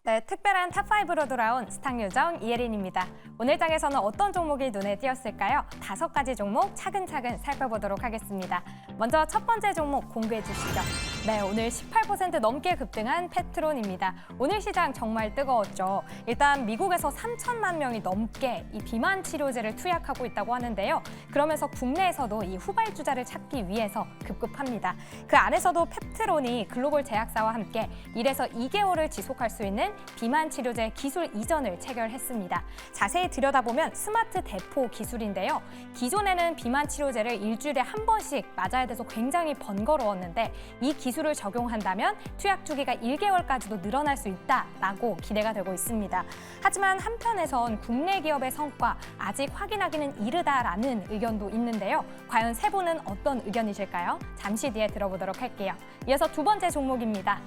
네, 특별한 탑5로 돌아온 스탁요정 이예린입니다. 오늘 장에서는 어떤 종목이 눈에 띄었을까요? 5가지 종목 차근차근 살펴보도록 하겠습니다. 먼저 첫 번째 종목 공개해 주시죠. 네, 오늘 18% 넘게 급등한 페트론입니다. 오늘 시장 정말 뜨거웠죠. 일단 미국에서 3천만 명이 넘게 이 비만 치료제를 투약하고 있다고 하는데요. 그러면서 국내에서도 이 후발주자를 찾기 위해서 급급합니다. 그 안에서도 페트론이 글로벌 제약사와 함께 1에서 2개월을 지속할 수 있는 비만 치료제 기술 이전을 체결했습니다. 자세히 들여다보면 스마트 대포 기술인데요. 기존에는 비만 치료제를 일주일에 한 번씩 맞아야 돼서 굉장히 번거로웠는데 이 기술을 적용한다면 투약 주기가 1개월까지도 늘어날 수 있다라고 기대가 되고 있습니다. 하지만 한편에선 국내 기업의 성과 아직 확인하기는 이르다라는 의견도 있는데요. 과연 세 분은 어떤 의견이실까요? 잠시 뒤에 들어보도록 할게요. 이어서 두 번째 종목입니다.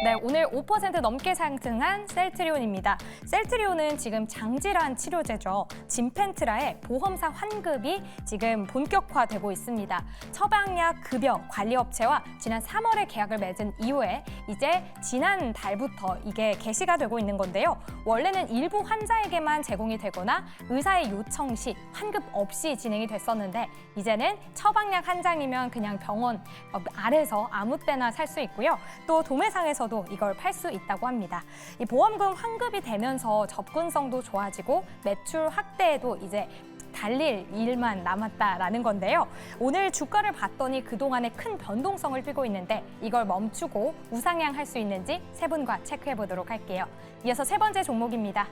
네, 오늘 5% 넘게 상승한 셀트리온입니다. 셀트리온은 지금 장질환 치료제죠. 진펜트라의 보험사 환급이 지금 본격화되고 있습니다. 처방약 급여 관리업체와 지난 3월에 계약을 맺은 이후에 이제 지난 달부터 이게 개시가 되고 있는 건데요. 원래는 일부 환자에게만 제공이 되거나 의사의 요청 시 환급 없이 진행이 됐었는데 이제는 처방약 한 장이면 그냥 병원 아래서 아무 때나 살 수 있고요. 또 도매상에서도 이걸 팔 수 있다고 합니다. 이 보험금 환급이 되면서 접근성도 좋아지고 매출 확대에도 이제 달릴 일만 남았다라는 건데요. 오늘 주가를 봤더니 그동안에 큰 변동성을 띠고 있는데 이걸 멈추고 우상향할 수 있는지 세 분과 체크해 보도록 할게요. 이어서 세 번째 종목입니다.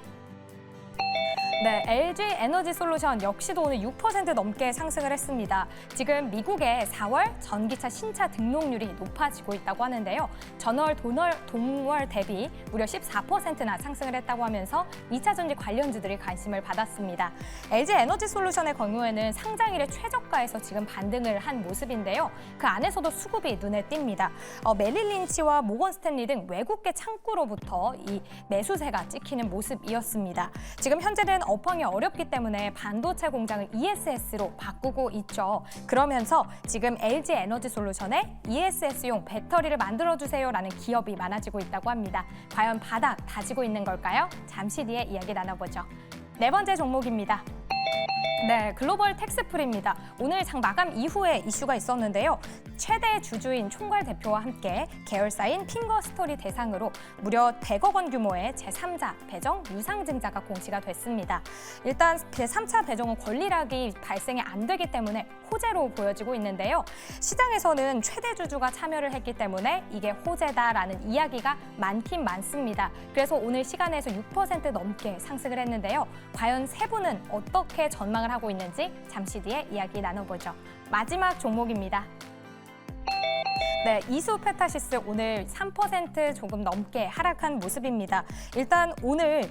네, LG 에너지 솔루션 역시도 오늘 6% 넘게 상승을 했습니다. 지금 미국의 4월 전기차 신차 등록률이 높아지고 있다고 하는데요. 전월 동월 대비 무려 14%나 상승을 했다고 하면서 2차 전지 관련주들이 관심을 받았습니다. LG 에너지 솔루션의 경우에는 상장일의 최저가에서 지금 반등을 한 모습인데요. 그 안에서도 수급이 눈에 띕니다. 메릴 린치와 모건 스탠리 등 외국계 창구로부터 이 매수세가 찍히는 모습이었습니다. 지금 현재는 업황이 어렵기 때문에 반도체 공장을 ESS로 바꾸고 있죠. 그러면서 지금 LG 에너지 솔루션에 ESS용 배터리를 만들어주세요라는 기업이 많아지고 있다고 합니다. 과연 바닥 다지고 있는 걸까요? 잠시 뒤에 이야기 나눠보죠. 네 번째 종목입니다. 네, 글로벌 텍스프리입니다. 오늘 장 마감 이후에 이슈가 있었는데요. 최대 주주인 총괄 대표와 함께 계열사인 핑거스토리 대상으로 무려 100억 원 규모의 제3자 배정 유상증자가 공시가 됐습니다. 일단 제3차 배정은 권리락이 발생이 안 되기 때문에 호재로 보여지고 있는데요. 시장에서는 최대 주주가 참여를 했기 때문에 이게 호재다라는 이야기가 많긴 많습니다. 그래서 오늘 시간에서 6% 넘게 상승을 했는데요. 과연 세 분은 어떻게 전망을 하고 있는지 잠시 뒤에 이야기 나눠보죠. 마지막 종목입니다. 네, 이수페타시스 오늘 3% 조금 넘게 하락한 모습입니다. 일단 오늘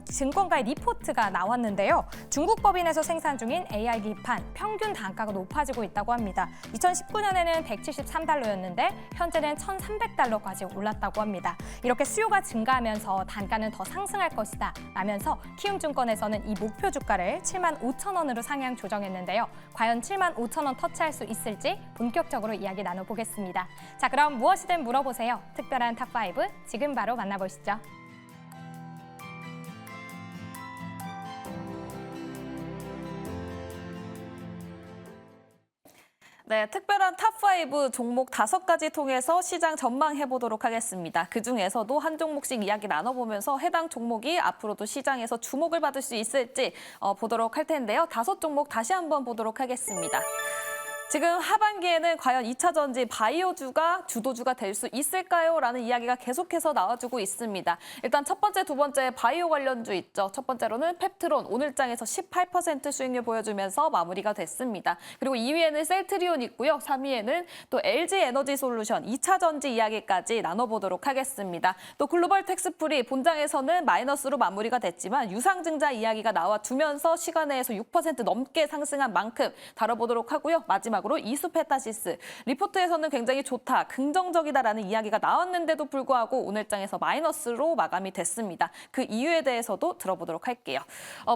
증권가의 리포트가 나왔는데요. 중국 법인에서 생산 중인 AI 기판 평균 단가가 높아지고 있다고 합니다. 2019년에는 173달러였는데 현재는 1,300달러까지 올랐다고 합니다. 이렇게 수요가 증가하면서 단가는 더 상승할 것이다 라면서 키움증권에서는 이 목표 주가를 75,000원으로 상향 조정했는데요. 과연 75,000원 터치할 수 있을지 본격적으로 이야기 나눠보겠습니다. 자, 그럼 무엇이든 물어보세요. 특별한 탑5 지금 바로 만나보시죠. 네, 특별한 탑5 종목 5가지 통해서 시장 전망해보도록 하겠습니다. 그중에서도 한 종목씩 이야기 나눠보면서 해당 종목이 앞으로도 시장에서 주목을 받을 수 있을지 보도록 할 텐데요. 5종목 다시 한번 보도록 하겠습니다. 지금 하반기에는 과연 2차 전지 바이오주가 주도주가 될 수 있을까요? 라는 이야기가 계속해서 나와주고 있습니다. 일단 첫 번째, 두 번째 바이오 관련주 있죠. 첫 번째로는 펩트론 오늘 장에서 18% 수익률 보여주면서 마무리가 됐습니다. 그리고 2위에는 셀트리온 있고요. 3위에는 또 LG 에너지 솔루션 2차 전지 이야기까지 나눠보도록 하겠습니다. 또 글로벌 텍스프리 본장에서는 마이너스로 마무리가 됐지만 유상증자 이야기가 나와주면서 시간내에서 6% 넘게 상승한 만큼 다뤄보도록 하고요. 마지막 마지막으로 이수페타시스. 리포트에서는 굉장히 좋다, 긍정적이다라는 이야기가 나왔는데도 불구하고 오늘장에서 마이너스로 마감이 됐습니다. 그 이유에 대해서도 들어보도록 할게요.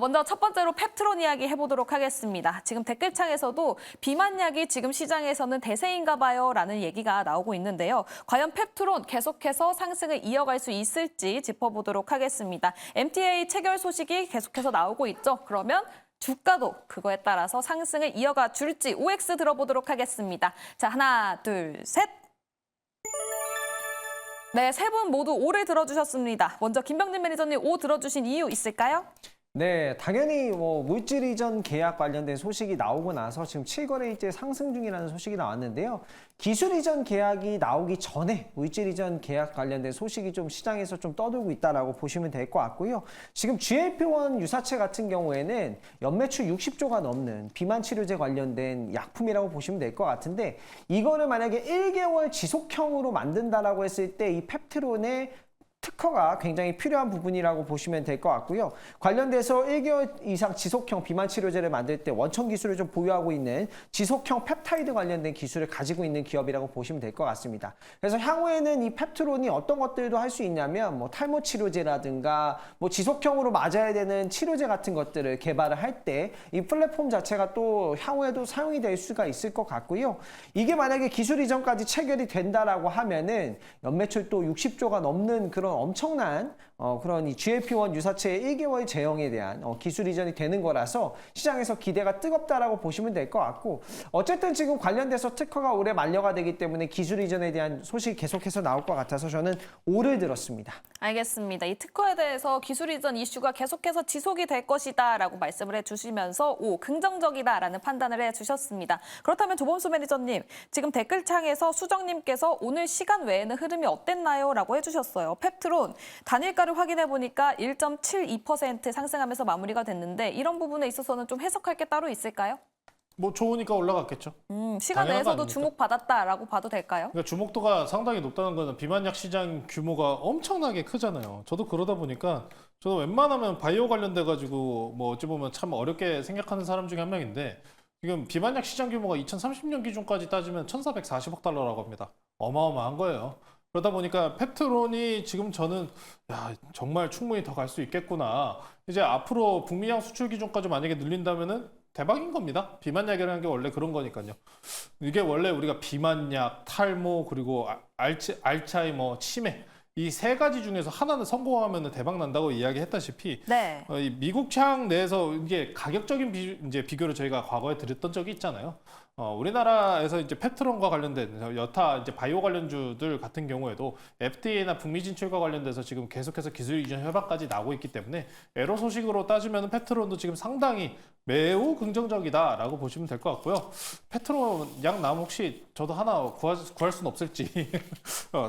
먼저 첫 번째로 펩트론 이야기 해보도록 하겠습니다. 지금 댓글창에서도 비만약이 지금 시장에서는 대세인가 봐요 라는 얘기가 나오고 있는데요. 과연 펩트론 계속해서 상승을 이어갈 수 있을지 짚어보도록 하겠습니다. MTA 체결 소식이 계속해서 나오고 있죠. 그러면 주가도 그거에 따라서 상승을 이어가 줄지 OX 들어보도록 하겠습니다. 자, 하나, 둘, 셋. 네, 세 분 모두 O를 들어주셨습니다. 먼저 김병진 매니저님 O 들어주신 이유 있을까요? 네, 당연히 물질 이전 계약 관련된 소식이 나오고 나서 지금 7거래일째 상승 중이라는 소식이 나왔는데요. 기술 이전 계약이 나오기 전에 물질 이전 계약 관련된 소식이 좀 시장에서 좀 떠들고 있다라고 보시면 될 것 같고요. 지금 GLP-1 유사체 같은 경우에는 연매출 60조가 넘는 비만 치료제 관련된 약품이라고 보시면 될 것 같은데 이거를 만약에 1개월 지속형으로 만든다라고 했을 때 이 펩트론의 특허가 굉장히 필요한 부분이라고 보시면 될 것 같고요. 관련돼서 1개월 이상 지속형 비만 치료제를 만들 때 원천 기술을 좀 보유하고 있는 지속형 펩타이드 관련된 기술을 가지고 있는 기업이라고 보시면 될 것 같습니다. 그래서 향후에는 이 펩트론이 어떤 것들도 할 수 있냐면 탈모 치료제라든가 지속형으로 맞아야 되는 치료제 같은 것들을 개발을 할 때 이 플랫폼 자체가 또 향후에도 사용이 될 수가 있을 것 같고요. 이게 만약에 기술 이전까지 체결이 된다라고 하면은 연매출 또 60조가 넘는 그런 엄청난 그런 이 GLP-1 유사체의 1개월 제형에 대한 기술 이전이 되는 거라서 시장에서 기대가 뜨겁다라고 보시면 될 것 같고 어쨌든 지금 관련돼서 특허가 올해 만료가 되기 때문에 기술 이전에 대한 소식이 계속해서 나올 것 같아서 저는 O를 들었습니다. 알겠습니다. 이 특허에 대해서 기술 이전 이슈가 계속해서 지속이 될 것이다라고 말씀을 해주시면서 O, 긍정적이다라는 판단을 해주셨습니다. 그렇다면 조범수 매니저님, 지금 댓글창에서 수정님께서 오늘 시간 외에는 흐름이 어땠나요? 라고 해주셨어요. 펩트론 단일가를 확인해 보니까 1.72% 상승하면서 마무리가 됐는데 이런 부분에 있어서는 좀 해석할 게 따로 있을까요? 좋으니까 올라갔겠죠. 시간 당연한 거 내에서도 아닙니까? 주목받았다라고 봐도 될까요? 그러니까 주목도가 상당히 높다는 거는 비만약 시장 규모가 엄청나게 크잖아요. 저도 그러다 보니까 저도 웬만하면 바이오 관련돼 가지고 어찌 보면 참 어렵게 생각하는 사람 중에 한 명인데 지금 비만약 시장 규모가 2030년 기준까지 따지면 1,440억 달러라고 합니다. 어마어마한 거예요. 그러다 보니까 펩트론이 지금 저는 정말 충분히 더 갈 수 있겠구나. 이제 앞으로 북미양 수출 기준까지 만약에 늘린다면은 대박인 겁니다. 비만약이라는 게 원래 그런 거니까요. 이게 원래 우리가 비만약, 탈모, 그리고 알츠하이머, 치매 이 세 가지 중에서 하나는 성공하면 대박 난다고 이야기했다시피 네. 이 미국 시장 내에서 이게 가격적인 비교를 저희가 과거에 드렸던 적이 있잖아요. 우리나라에서 이제 펩트론과 관련된 여타 이제 바이오 관련주들 같은 경우에도 FDA나 북미 진출과 관련돼서 지금 계속해서 기술 이전 협약까지 나오고 있기 때문에 애로 소식으로 따지면 펩트론도 지금 상당히 매우 긍정적이다라고 보시면 될 것 같고요. 펩트론 약 나오면 혹시 저도 하나 구할 수는 없을지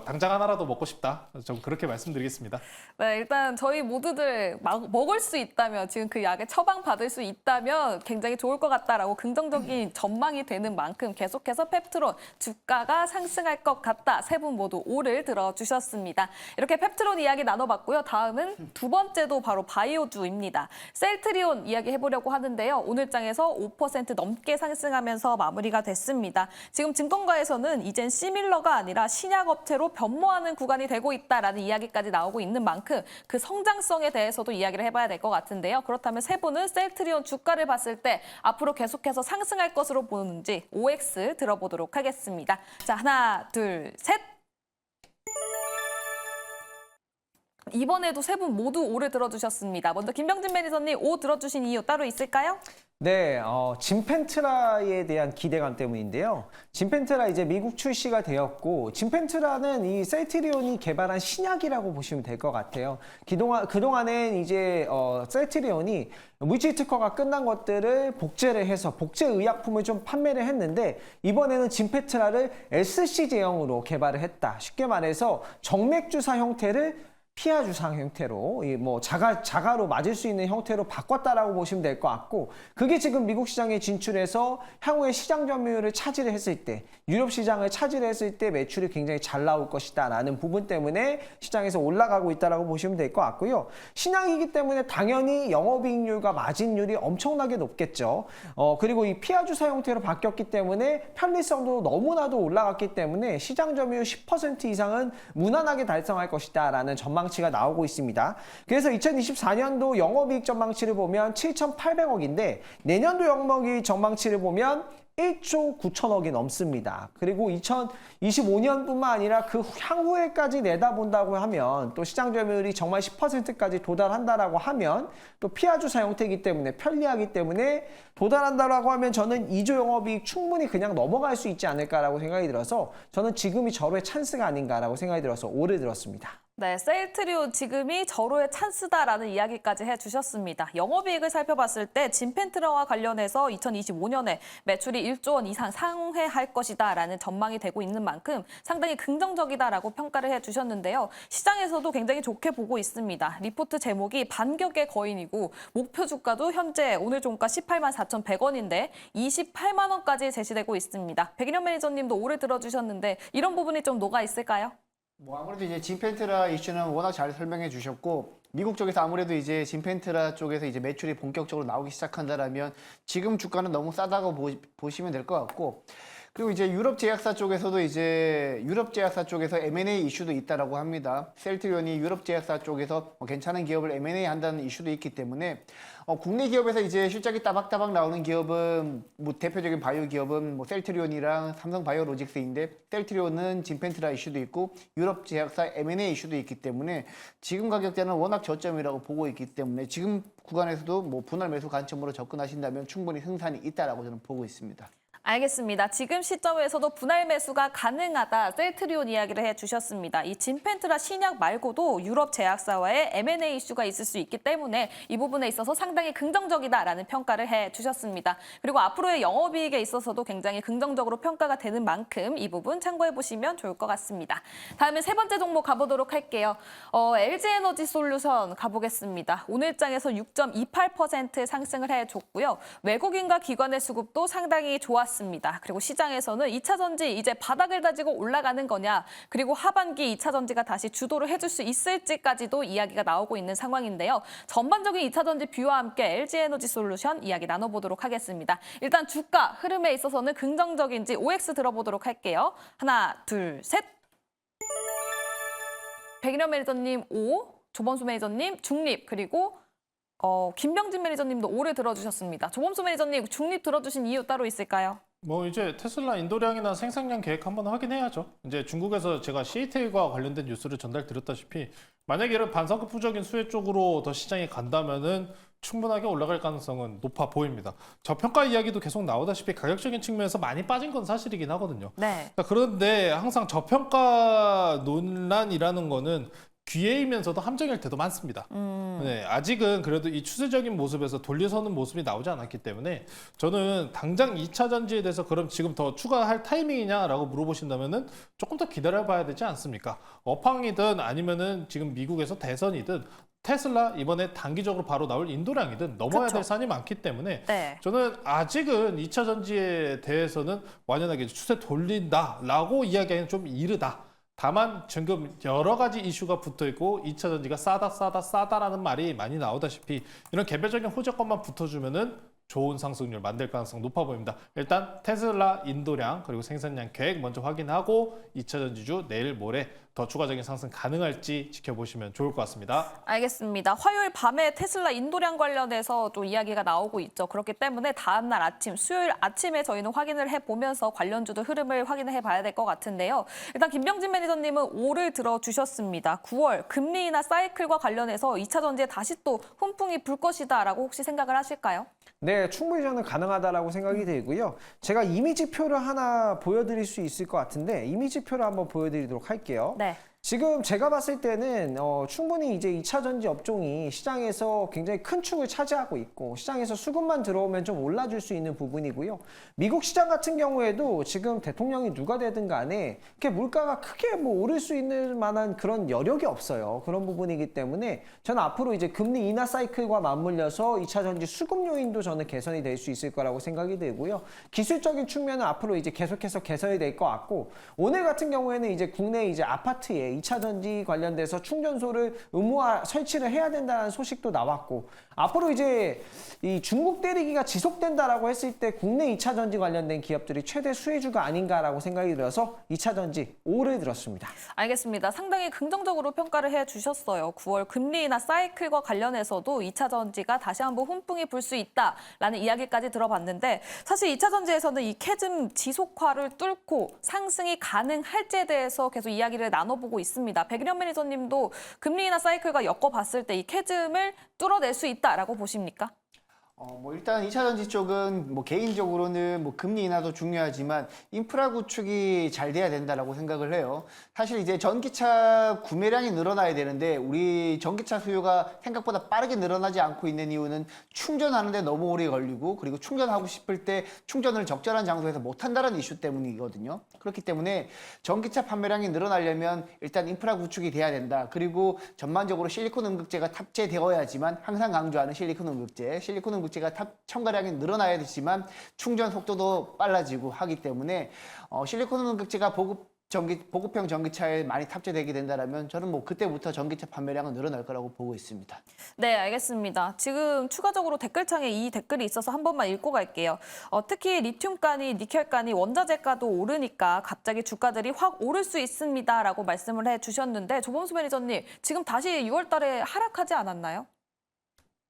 당장 하나라도 먹고 싶다. 좀 그렇게 말씀드리겠습니다. 네, 일단 저희 모두들 먹을 수 있다면 지금 그 약에 처방받을 수 있다면 굉장히 좋을 것 같다라고 긍정적인 전망이 되는 만큼 계속해서 펩트론 주가가 상승할 것 같다. 세 분 모두 O를 들어주셨습니다. 이렇게 펩트론 이야기 나눠봤고요. 다음은 두 번째도 바로 바이오주입니다. 셀트리온 이야기 해보려고 하는데요. 오늘장에서 5% 넘게 상승하면서 마무리가 됐습니다. 지금 증권가에서는 이젠 시밀러가 아니라 신약업체로 변모하는 구간이 되고 있다라는 이야기까지 나오고 있는 만큼 그 성장성에 대해서도 이야기를 해봐야 될 것 같은데요. 그렇다면 세 분은 셀트리온 주가를 봤을 때 앞으로 계속해서 상승할 것으로 보는지 OX 들어보도록 하겠습니다. 자, 하나, 둘, 셋. 이번에도 세 분 모두 O를 들어주셨습니다. 먼저 김병진 매니저님 O 들어주신 이유 따로 있을까요? 네, 진펜트라에 대한 기대감 때문인데요. 진펜트라 이제 미국 출시가 되었고, 진펜트라는 이 셀트리온이 개발한 신약이라고 보시면 될 것 같아요. 그동안엔 이제 셀트리온이 물질 특허가 끝난 것들을 복제를 해서 복제 의약품을 좀 판매를 했는데 이번에는 진펜트라를 SC 제형으로 개발을 했다. 쉽게 말해서 정맥 주사 형태를 피하 주상 형태로 뭐 자가로 맞을 수 있는 형태로 바꿨다라고 보시면 될 것 같고, 그게 지금 미국 시장에 진출해서 향후에 시장 점유율을 차지를 했을 때, 유럽 시장을 차지를 했을 때 매출이 굉장히 잘 나올 것이다라는 부분 때문에 시장에서 올라가고 있다라고 보시면 될 것 같고요. 신약이기 때문에 당연히 영업이익률과 마진율이 엄청나게 높겠죠. 그리고 이 피하 주사 형태로 바뀌었기 때문에 편리성도 너무나도 올라갔기 때문에 시장 점유율 10% 이상은 무난하게 달성할 것이다라는 전망치가 나오고 있습니다. 그래서 2024년도 영업이익 전망치를 보면 7,800억인데 내년도 영업이익 전망치를 보면 1조 9천억이 넘습니다. 그리고 2025년뿐만 아니라 그 향후에까지 내다본다고 하면, 또 시장 점유율이 정말 10%까지 도달한다라고 하면, 또 피하주사 형태이기 때문에 편리하기 때문에 도달한다라고 하면 저는 2조 영업이익 충분히 그냥 넘어갈 수 있지 않을까라고 생각이 들어서 저는 지금이 절호의 찬스가 아닌가라고 생각이 들어서 올해 들었습니다. 네, 셀트리온 지금이 절호의 찬스다라는 이야기까지 해주셨습니다. 영업이익을 살펴봤을 때 진펜트라와 관련해서 2025년에 매출이 1조 원 이상 상회할 것이다라는 전망이 되고 있는 만큼 상당히 긍정적이다라고 평가를 해주셨는데요. 시장에서도 굉장히 좋게 보고 있습니다. 리포트 제목이 반격의 거인이고 목표 주가도 현재 오늘 종가 18만 4,100원인데 28만 원까지 제시되고 있습니다. 백인현 매니저님도 올해 들어주셨는데 이런 부분이 좀 녹아 있을까요? 뭐 아무래도 이제 진펜트라 이슈는 워낙 잘 설명해 주셨고, 미국 쪽에서 아무래도 이제 진펜트라 쪽에서 이제 매출이 본격적으로 나오기 시작한다라면 지금 주가는 너무 싸다고 보시면 될 것 같고, 그리고 이제 유럽 제약사 쪽에서도 이제 유럽 제약사 쪽에서 M&A 이슈도 있다라고 합니다. 셀트리온이 유럽 제약사 쪽에서 괜찮은 기업을 M&A 한다는 이슈도 있기 때문에 국내 기업에서 이제 실적이 따박따박 나오는 기업은 뭐 대표적인 바이오 기업은 뭐 셀트리온이랑 삼성 바이오로직스인데, 셀트리온은 진펜트라 이슈도 있고 유럽 제약사 M&A 이슈도 있기 때문에 지금 가격대는 워낙 저점이라고 보고 있기 때문에 지금 구간에서도 뭐 분할 매수 관점으로 접근하신다면 충분히 승산이 있다라고 저는 보고 있습니다. 알겠습니다. 지금 시점에서도 분할 매수가 가능하다, 셀트리온 이야기를 해주셨습니다. 이 진펜트라 신약 말고도 유럽 제약사와의 M&A 이슈가 있을 수 있기 때문에 이 부분에 있어서 상당히 긍정적이다라는 평가를 해주셨습니다. 그리고 앞으로의 영업이익에 있어서도 굉장히 긍정적으로 평가가 되는 만큼 이 부분 참고해보시면 좋을 것 같습니다. 다음에 세 번째 종목 가보도록 할게요. LG에너지 솔루션 가보겠습니다. 오늘장에서 6.28% 상승을 해줬고요. 외국인과 기관의 수급도 상당히 좋았습니다. 그리고 시장에서는 2차 전지 이제 바닥을 다지고 올라가는 거냐, 그리고 하반기 2차 전지가 다시 주도를 해줄 수 있을지까지도 이야기가 나오고 있는 상황인데요. 전반적인 2차 전지 뷰와 함께 LG에너지 솔루션 이야기 나눠보도록 하겠습니다. 일단 주가 흐름에 있어서는 긍정적인지 OX 들어보도록 할게요. 하나, 둘, 셋. 백인현 매니저님 O, 조범수 매니저님 중립, 그리고 김병진 매니저님도 오래 들어주셨습니다. 조범수 매니저님 중립 들어주신 이유 따로 있을까요? 뭐 이제 테슬라 인도량이나 생산량 계획 한번 확인해야죠. 이제 중국에서 제가 CATL과 관련된 뉴스를 전달드렸다시피 만약에 이런 반성급부적인 수혜 쪽으로 더 시장이 간다면은 충분하게 올라갈 가능성은 높아 보입니다. 저평가 이야기도 계속 나오다시피 가격적인 측면에서 많이 빠진 건 사실이긴 하거든요. 네. 그런데 항상 저평가 논란이라는 거는 기회이면서도 함정일 때도 많습니다. 네, 아직은 그래도 이 추세적인 모습에서 돌려서는 모습이 나오지 않았기 때문에 저는 당장 2차 전지에 대해서 그럼 지금 더 추가할 타이밍이냐라고 물어보신다면은 조금 더 기다려봐야 되지 않습니까? 업황이든 아니면은 지금 미국에서 대선이든 테슬라 이번에 단기적으로 바로 나올 인도량이든 넘어야 그쵸. 될 산이 많기 때문에 네. 저는 아직은 2차 전지에 대해서는 완연하게 추세 돌린다라고 이야기하기는 좀 이르다. 다만 지금 여러 가지 이슈가 붙어있고 2차 전지가 싸다라는 말이 많이 나오다시피 이런 개별적인 호재권만 붙어주면은 좋은 상승률 만들 가능성 높아 보입니다. 일단 테슬라 인도량 그리고 생산량 계획 먼저 확인하고 2차 전지주 내일 모레 더 추가적인 상승 가능할지 지켜보시면 좋을 것 같습니다. 알겠습니다. 화요일 밤에 테슬라 인도량 관련해서 또 이야기가 나오고 있죠. 그렇기 때문에 다음 날 아침, 수요일 아침에 저희는 확인을 해보면서 관련주도 흐름을 확인해 봐야 될 것 같은데요. 일단 김병진 매니저님은 5를 들어주셨습니다. 9월 금리나 사이클과 관련해서 2차 전지에 다시 또 훈풍이 불 것이다라고 혹시 생각을 하실까요? 네, 충분히 저는 가능하다라고 생각이 들고요. 제가 이미지표를 하나 보여드릴 수 있을 것 같은데 이미지표를 한번 보여드리도록 할게요. 네. 지금 제가 봤을 때는 충분히 이제 2차 전지 업종이 시장에서 굉장히 큰 축을 차지하고 있고 시장에서 수급만 들어오면 좀 올라줄 수 있는 부분이고요. 미국 시장 같은 경우에도 지금 대통령이 누가 되든 간에 이렇게 물가가 크게 뭐 오를 수 있는 만한 그런 여력이 없어요. 그런 부분이기 때문에 저는 앞으로 이제 금리 인하 사이클과 맞물려서 2차 전지 수급 요인도 저는 개선이 될 수 있을 거라고 생각이 들고요. 기술적인 측면은 앞으로 이제 계속해서 개선이 될 것 같고 오늘 같은 경우에는 이제 국내 이제 아파트에 2차 전지 관련돼서 충전소를 의무화 설치를 해야 된다는 소식도 나왔고 앞으로 이제 이 중국 대리기가 지속된다라고 했을 때 국내 2차 전지 관련된 기업들이 최대 수혜주가 아닌가라고 생각이 들어서 2차 전지 5를 들었습니다. 알겠습니다. 상당히 긍정적으로 평가를 해주셨어요. 9월 금리 인하 사이클과 관련해서도 2차 전지가 다시 한번 훈풍이 불 수 있다라는 이야기까지 들어봤는데 사실 2차 전지에서는 이 캐즘 지속화를 뚫고 상승이 가능할지에 대해서 계속 이야기를 나눠보고 있습니다. 백일현 매니저님도 금리 인하 사이클과 엮어봤을 때 이 캐즘을 뚫어낼 수 있다라고 보십니까? 뭐 일단 2차 전지 쪽은 뭐 개인적으로는 뭐 금리 인하도 중요하지만 인프라 구축이 잘 돼야 된다라고 생각을 해요. 사실 이제 전기차 구매량이 늘어나야 되는데 우리 전기차 수요가 생각보다 빠르게 늘어나지 않고 있는 이유는 충전하는데 너무 오래 걸리고 그리고 충전하고 싶을 때 충전을 적절한 장소에서 못 한다는 이슈 때문이거든요. 그렇기 때문에 전기차 판매량이 늘어나려면 일단 인프라 구축이 돼야 된다. 그리고 전반적으로 실리콘 응급제가 탑재되어야지만 항상 강조하는 실리콘 응급제, 실리콘 응급제가 첨가량이 늘어나야 되지만 충전 속도도 빨라지고 하기 때문에 실리콘 응급제가 보급형 전기차에 많이 탑재되게 된다면 저는 뭐 그때부터 전기차 판매량은 늘어날 거라고 보고 있습니다. 네, 알겠습니다. 지금 추가적으로 댓글창에 이 댓글이 있어서 한 번만 읽고 갈게요. 특히 리튬가니, 니켈가니, 원자재가도 오르니까 갑자기 주가들이 확 오를 수 있습니다라고 말씀을 해주셨는데 조범수 매니저님, 지금 다시 6월 달에 하락하지 않았나요?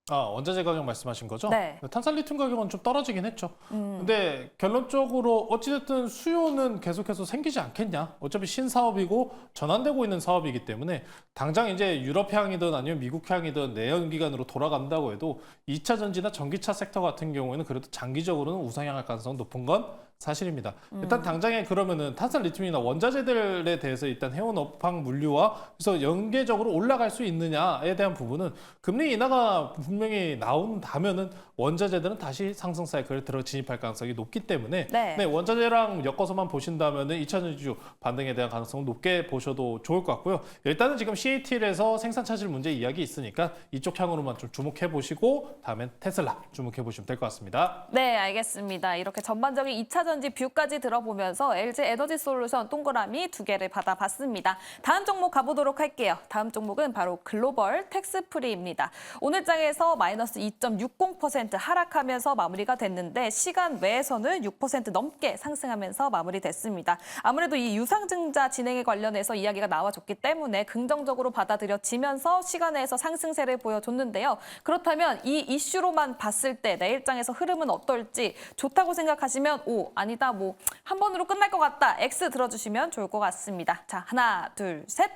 원자재 가격 말씀하신 거죠? 네. 탄산 리튬 가격은 좀 떨어지긴 했죠. 근데 결론적으로 어찌됐든 수요는 계속해서 생기지 않겠냐? 어차피 신사업이고 전환되고 있는 사업이기 때문에 당장 이제 유럽향이든 아니면 미국향이든 내연기관으로 돌아간다고 해도 2차 전지나 전기차 섹터 같은 경우에는 그래도 장기적으로는 우상향할 가능성이 높은 건 사실입니다. 일단 당장에 그러면은 탄산 리튬이나 원자재들에 대해서 일단 해온 업황 물류와 그래서 연계적으로 올라갈 수 있느냐에 대한 부분은 금리 인하가 분명히 나온다면은 원자재들은 다시 상승 사이클에 들어 진입할 가능성이 높기 때문에 네. 원자재랑 엮어서만 보신다면은 2차 전지주 반등에 대한 가능성은 높게 보셔도 좋을 것 같고요. 일단은 지금 CATL에서 생산 차질 문제 이야기 있으니까 이쪽 향으로만 좀 주목해 보시고 다음엔 테슬라 주목해 보시면 될 것 같습니다. 네, 알겠습니다. 이렇게 전반적인 2차 전지 뷰까지 들어보면서 LG 에너지 솔루션 동그라미 2개를 받아봤습니다. 다음 종목 가보도록 할게요. 다음 종목은 바로 글로벌 텍스프리입니다. 오늘 장에서 마이너스 2.60% 하락하면서 마무리가 됐는데 시간 외에서는 6% 넘게 상승하면서 마무리됐습니다. 아무래도 이 유상증자 진행에 관련해서 이야기가 나와줬기 때문에 긍정적으로 받아들여지면서 시간 내에서 상승세를 보여줬는데요. 그렇다면 이 이슈로만 봤을 때 내일장에서 흐름은 어떨지 좋다고 생각하시면 O, 아니다 뭐 한 번으로 끝날 것 같다 X 들어주시면 좋을 것 같습니다. 자, 하나, 둘, 셋.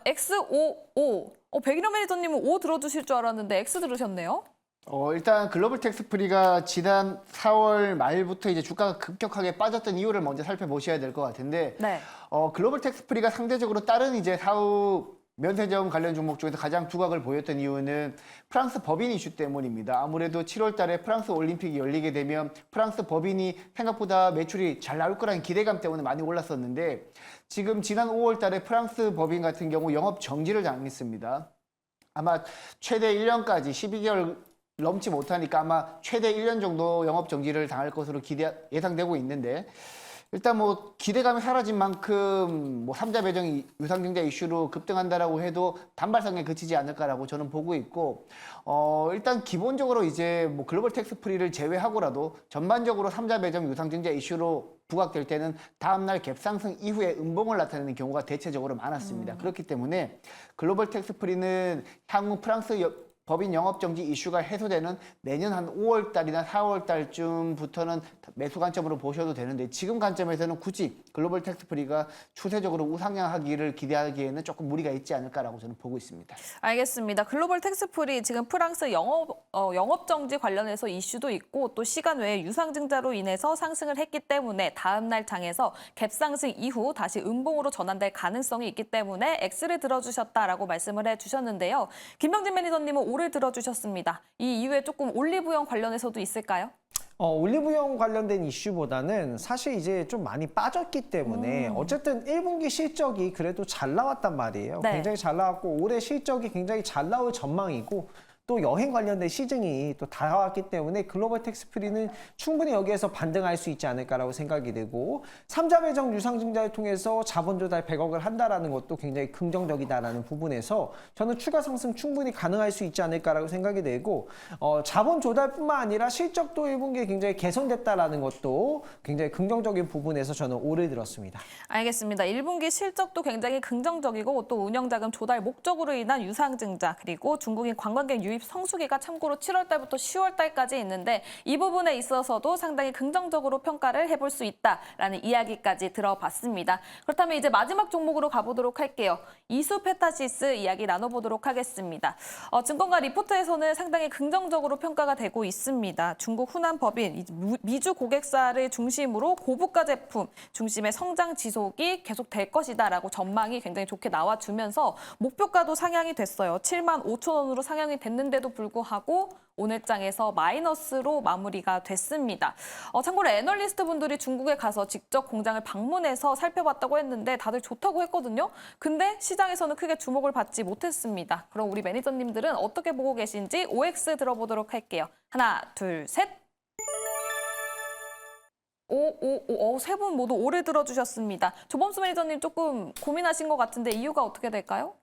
X, O. 백일현 매니저님은 O 들어주실 줄 알았는데 X 들으셨네요. 일단 글로벌 텍스프리가 지난 4월 말부터 이제 주가가 급격하게 빠졌던 이유를 먼저 살펴보셔야 될 것 같은데 네. 글로벌 텍스프리가 상대적으로 다른 이제 사후 면세점 관련 종목 중에서 가장 두각을 보였던 이유는 프랑스 법인 이슈 때문입니다. 아무래도 7월 달에 프랑스 올림픽이 열리게 되면 프랑스 법인이 생각보다 매출이 잘 나올 거라는 기대감 때문에 많이 올랐었는데 지금 지난 5월 달에 프랑스 법인 같은 경우 영업 정지를 당했습니다. 아마 최대 1년까지 12개월 넘지 못하니까 아마 최대 1년 정도 영업 정지를 당할 것으로 예상되고 있는데 일단 뭐 기대감이 사라진 만큼 뭐 3자 배정 유상증자 이슈로 급등한다라고 해도 단발성에 그치지 않을까라고 저는 보고 있고 일단 기본적으로 이제 뭐 글로벌 텍스프리를 제외하고라도 전반적으로 3자 배정 유상증자 이슈로 부각될 때는 다음날 갭상승 이후에 음봉을 나타내는 경우가 대체적으로 많았습니다. 그렇기 때문에 글로벌 텍스프리는 향후 프랑스 법인 영업정지 이슈가 해소되는 내년 한 5월 달이나 4월 달쯤부터는 매수 관점으로 보셔도 되는데 지금 관점에서는 굳이 글로벌 텍스프리가 추세적으로 우상향하기를 기대하기에는 조금 무리가 있지 않을까라고 저는 보고 있습니다. 알겠습니다. 글로벌 텍스프리 지금 프랑스 영업 정지 관련해서 이슈도 있고 또 시간 외에 유상증자로 인해서 상승을 했기 때문에 다음 날 장에서 갭상승 이후 다시 음봉으로 전환될 가능성이 있기 때문에 X를 들어주셨다라고 말씀을 해주셨는데요. 김병진 매니저님은 O를 들어주셨습니다. 이 이후에 조금 올리브영 관련해서도 있을까요? 올리브영 관련된 이슈보다는 사실 이제 좀 많이 빠졌기 때문에 어쨌든 1분기 실적이 그래도 잘 나왔단 말이에요. 네. 굉장히 잘 나왔고 올해 실적이 굉장히 잘 나올 전망이고 또 여행 관련된 시즌이 또 다가왔기 때문에 글로벌 텍스프리는 충분히 여기에서 반등할 수 있지 않을까라고 생각이 되고 3자 배정 유상증자를 통해서 자본 조달 100억을 한다라는 것도 굉장히 긍정적이다라는 부분에서 저는 추가 상승 충분히 가능할 수 있지 않을까라고 생각이 되고 자본 조달뿐만 아니라 실적도 1분기에 굉장히 개선됐다라는 것도 굉장히 긍정적인 부분에서 저는 O를 들었습니다. 알겠습니다. 1분기 실적도 굉장히 긍정적이고 또 운영자금 조달 목적으로 인한 유상증자 그리고 중국인 관광객 유입 성수기가 참고로 7월 달부터 10월 달까지 있는데 이 부분에 있어서도 상당히 긍정적으로 평가를 해볼 수 있다라는 이야기까지 들어봤습니다. 그렇다면 이제 마지막 종목으로 가보도록 할게요. 이수페타시스 이야기 나눠보도록 하겠습니다. 증권가 리포트에서는 상당히 긍정적으로 평가가 되고 있습니다. 중국 후난 법인 미주 고객사를 중심으로 고부가 제품 중심의 성장 지속이 계속될 것이다라고 전망이 굉장히 좋게 나와주면서 목표가도 상향이 됐어요. 75,000원으로 상향이 됐는데도 불구하고 오늘 장에서 마이너스로 마무리가 됐습니다. 참고로 애널리스트 분들이 중국에 가서 직접 공장을 방문해서 살펴봤다고 했는데 다들 좋다고 했거든요. 근데 시장에서는 크게 주목을 받지 못했습니다. 그럼 우리 매니저님들은 어떻게 보고 계신지 OX 들어보도록 할게요. 하나, 둘, 셋. 세 분 모두 O를 들어주셨습니다. 조범수 매니저님 조금 고민하신 것 같은데 이유가 어떻게 될까요?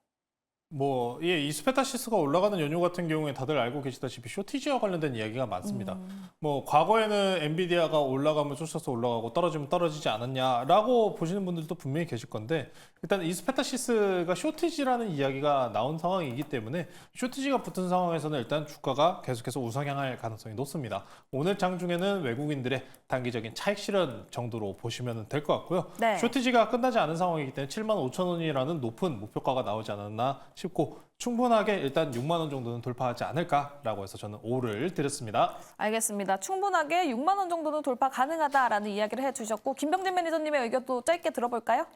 이스페타시스가 올라가는 연유 같은 경우에 다들 알고 계시다시피 쇼티지와 관련된 이야기가 많습니다. 과거에는 엔비디아가 올라가면 쫓아서 올라가고 떨어지면 떨어지지 않았냐라고 보시는 분들도 분명히 계실 건데 일단 이스페타시스가 쇼티지라는 이야기가 나온 상황이기 때문에 쇼티지가 붙은 상황에서는 일단 주가가 계속해서 우상향할 가능성이 높습니다. 오늘 장 중에는 외국인들의 단기적인 차익 실현 정도로 보시면 될 것 같고요. 네. 쇼티지가 끝나지 않은 상황이기 때문에 75,000원이라는 높은 목표가가 나오지 않았나 싶고 충분하게 일단 6만 원 정도는 돌파하지 않을까라고 해서 저는 O를 드렸습니다. 알겠습니다. 충분하게 6만 원 정도는 돌파 가능하다라는 이야기를 해주셨고 김병진 매니저님의 의견도 짧게 들어볼까요?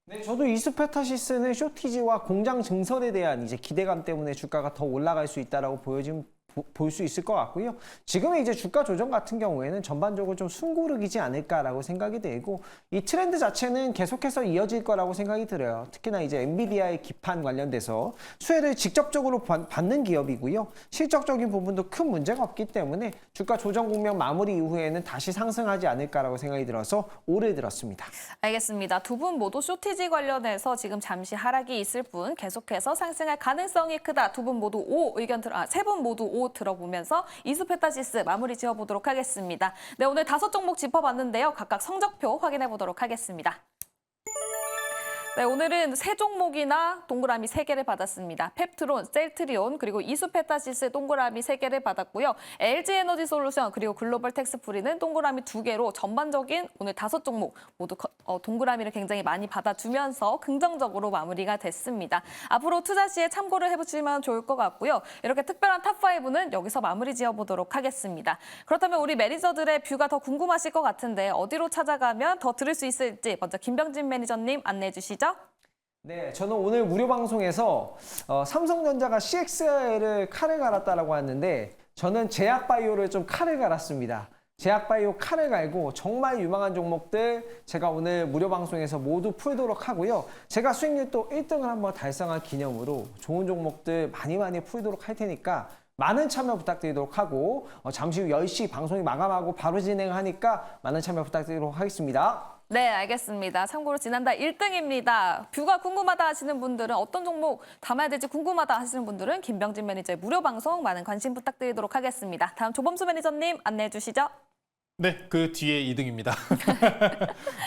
네, 저도 이스페타시스는 쇼티지와 공장 증설에 대한 이제 기대감 때문에 주가가 더 올라갈 수 있다라고 볼 수 있을 것 같고요. 지금의 이제 주가 조정 같은 경우에는 전반적으로 좀 숨고르기지 않을까라고 생각이 되고 이 트렌드 자체는 계속해서 이어질 거라고 생각이 들어요. 특히나 이제 엔비디아의 기판 관련돼서 수혜를 직접적으로 받는 기업이고요. 실적적인 부분도 큰 문제가 없기 때문에 주가 조정 국면 마무리 이후에는 다시 상승하지 않을까라고 생각이 들어서 O를 들었습니다. 알겠습니다. 두 분 모두 쇼티지 관련해서 지금 잠시 하락이 있을 뿐 계속해서 상승할 가능성이 크다. 두 분 모두 O 의견 세 분 모두 O 들어보면서 이수페타시스 마무리 지어보도록 하겠습니다. 네, 오늘 5 종목 짚어봤는데요. 각각 성적표 확인해 보도록 하겠습니다. 네, 오늘은 3 종목이나 동그라미 3개를 받았습니다. 펩트론, 셀트리온, 그리고 이수페타시스 동그라미 3개를 받았고요. LG에너지솔루션, 그리고 글로벌 텍스프리는 동그라미 2개로 전반적인 오늘 5 종목 모두 동그라미를 굉장히 많이 받아주면서 긍정적으로 마무리가 됐습니다. 앞으로 투자 시에 참고를 해보시면 좋을 것 같고요. 이렇게 특별한 탑5는 여기서 마무리 지어보도록 하겠습니다. 그렇다면 우리 매니저들의 뷰가 더 궁금하실 것 같은데 어디로 찾아가면 더 들을 수 있을지 먼저 김병진 매니저님 안내해 주시죠. 네, 저는 오늘 무료 방송에서 삼성전자가 CXL을 칼을 갈았다라고 하는데 저는 제약바이오를 좀 칼을 갈았습니다. 제약바이오 칼을 갈고 정말 유망한 종목들 제가 오늘 무료 방송에서 모두 풀도록 하고요. 제가 수익률 또 1등을 한번 달성한 기념으로 좋은 종목들 많이 풀도록 할 테니까 많은 참여 부탁드리도록 하고 잠시 후 10시 방송이 마감하고 바로 진행하니까 많은 참여 부탁드리도록 하겠습니다. 네, 알겠습니다. 참고로 지난달 1등입니다. 뷰가 궁금하다 하시는 분들은 어떤 종목 담아야 될지 궁금하다 하시는 분들은 김병진 매니저의 무료 방송 많은 관심 부탁드리도록 하겠습니다. 다음 조범수 매니저님 안내해 주시죠. 네, 그 뒤에 2등입니다.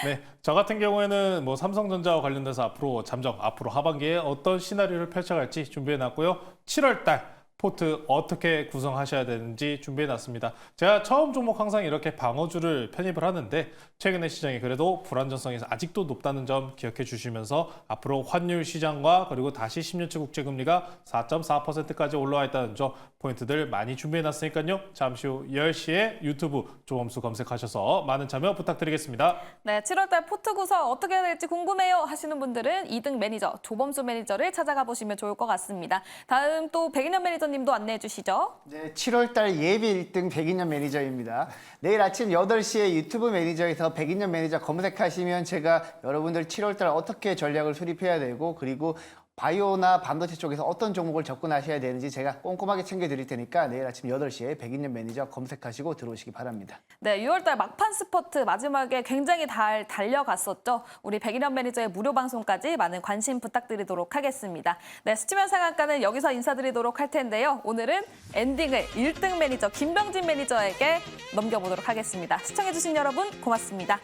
네, 저 같은 경우에는 삼성전자와 관련돼서 앞으로 하반기에 어떤 시나리오를 펼쳐갈지 준비해놨고요. 7월 달 포트 어떻게 구성하셔야 되는지 준비해놨습니다. 제가 처음 종목 항상 이렇게 방어주를 편입을 하는데 최근에 시장이 그래도 불안정성이 아직도 높다는 점 기억해 주시면서 앞으로 환율 시장과 그리고 다시 10년치 국제금리가 4.4%까지 올라와 있다는 점 포인트들 많이 준비해놨으니까요. 잠시 후 10시에 유튜브 조범수 검색하셔서 많은 참여 부탁드리겠습니다. 네, 7월달 포트 구성 어떻게 해야 될지 궁금해요 하시는 분들은 2등 매니저 조범수 매니저를 찾아가 보시면 좋을 것 같습니다. 다음 또 백인현 매니저님도 안내해 주시죠. 네, 7월달 예비 1등 백인현 매니저입니다. 내일 아침 8시에 유튜브 매니저에서 백인현 매니저 검색하시면 제가 여러분들 7월달 어떻게 전략을 수립해야 되고 그리고 바이오나 반도체 쪽에서 어떤 종목을 접근하셔야 되는지 제가 꼼꼼하게 챙겨드릴 테니까 내일 아침 8시에 백인현 매니저 검색하시고 들어오시기 바랍니다. 네, 6월달 막판 스퍼트 마지막에 굉장히 달려갔었죠. 우리 백인현 매니저의 무료 방송까지 많은 관심 부탁드리도록 하겠습니다. 네, 스치면 상한가는 여기서 인사드리도록 할 텐데요. 오늘은 엔딩을 1등 매니저 김병진 매니저에게 넘겨보도록 하겠습니다. 시청해주신 여러분 고맙습니다.